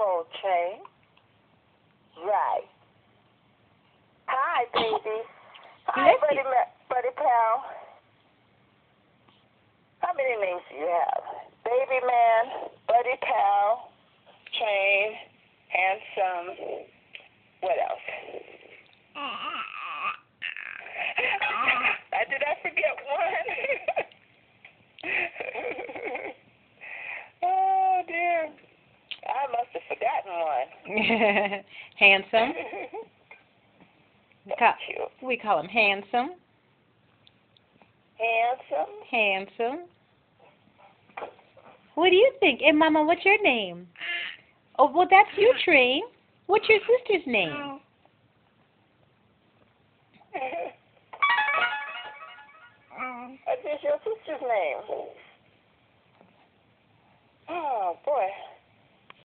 household chain. Right. Hi, baby. Hi, Bless you. buddy pal. How many names do you have? Baby man, buddy pal, chain, handsome. What else? Did I forget one? Oh, dear. I must have forgotten one. Handsome. Thank you. We call him handsome. Handsome. Handsome. What do you think? And Mama, what's your name? Oh, well, that's you, Tree. What's your sister's name? What is your sister's name? Oh, boy.